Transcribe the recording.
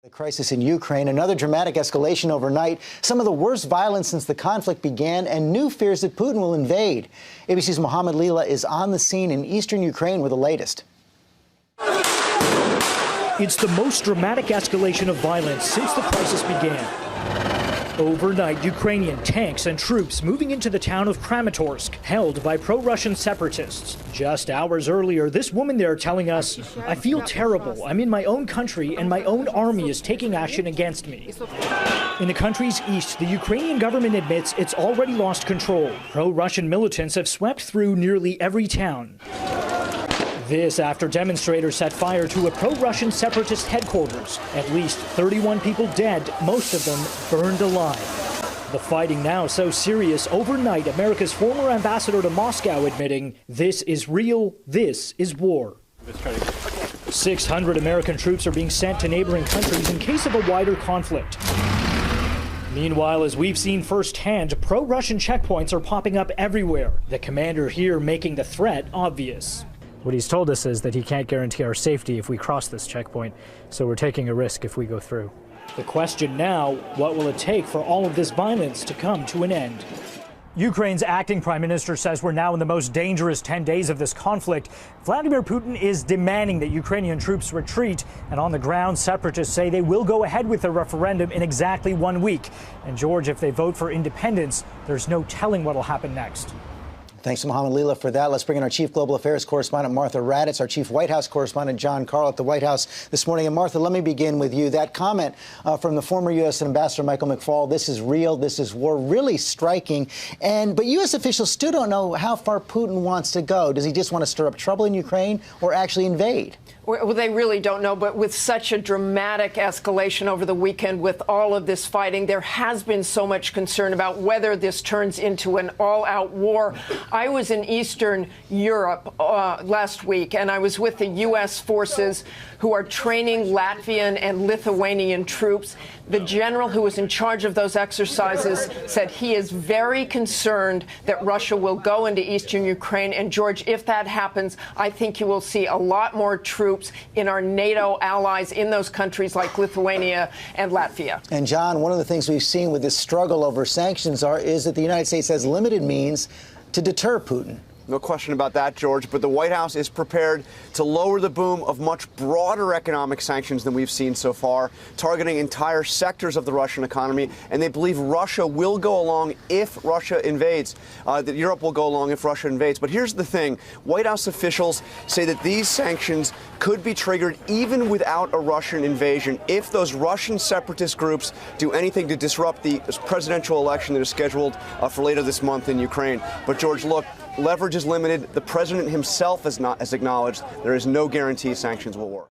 The crisis in Ukraine, another dramatic escalation overnight, some of the worst violence since the conflict began, and new fears that Putin will invade. ABC's Muhammad Lila is on the scene in eastern Ukraine with the latest. It's the most dramatic escalation of violence since the crisis began. Overnight, Ukrainian tanks and troops moving into the town of Kramatorsk, held by pro-Russian separatists. Just hours earlier, this woman there telling us, "I feel terrible. I'm in my own country and my own army is taking action against me." In the country's east, the Ukrainian government admits it's already lost control. Pro-Russian militants have swept through nearly every town. This after demonstrators set fire to a pro-Russian separatist headquarters. At least 31 people dead, most of them burned alive. The fighting now so serious, overnight America's former ambassador to Moscow admitting, "This is real, this is war." 600 American troops are being sent to neighboring countries in case of a wider conflict. Meanwhile, as we've seen firsthand, pro-Russian checkpoints are popping up everywhere. The commander here making the threat obvious. What he's told us is that he can't guarantee our safety if we cross this checkpoint, so we're taking a risk if we go through. The question now, what will it take for all of this violence to come to an end? Ukraine's acting prime minister says we're now in the most dangerous 10 days of this conflict. Vladimir Putin is demanding that Ukrainian troops retreat, and on the ground, separatists say they will go ahead with the referendum in exactly 1 week. And George, if they vote for independence, there's no telling what will happen next. Thanks to Muhammad Lila for that. Let's bring in our chief global affairs correspondent, Martha Raddatz, our chief White House correspondent, John Carl, at the White House this morning. And Martha, let me begin with you. That comment from the former U.S. Ambassador Michael McFaul, "This is real, this is war," really striking. But U.S. officials still don't know how far Putin wants to go. Does he just want to stir up trouble in Ukraine or actually invade? Well, they really don't know, but with such a dramatic escalation over the weekend with all of this fighting, there has been so much concern about whether this turns into an all-out war. I was in Eastern Europe last week, and I was with the U.S. forces who are training Latvian and Lithuanian troops. The general who was in charge of those exercises said he is very concerned that Russia will go into eastern Ukraine. And, George, if that happens, I think you will see a lot more troops in our NATO allies in those countries like Lithuania and Latvia. And, John, one of the things we've seen with this struggle over sanctions is that the United States has limited means to deter Putin. No question about that, George, but the White House is prepared to lower the boom of much broader economic sanctions than we've seen so far, targeting entire sectors of the Russian economy, and they believe Russia will go along if Russia invades, that Europe will go along if Russia invades. But here's the thing. White House officials say that these sanctions could be triggered even without a Russian invasion if those Russian separatist groups do anything to disrupt the presidential election that is scheduled for later this month in Ukraine. But, George, look, leverage is limited. The president himself has acknowledged there is no guarantee sanctions will work.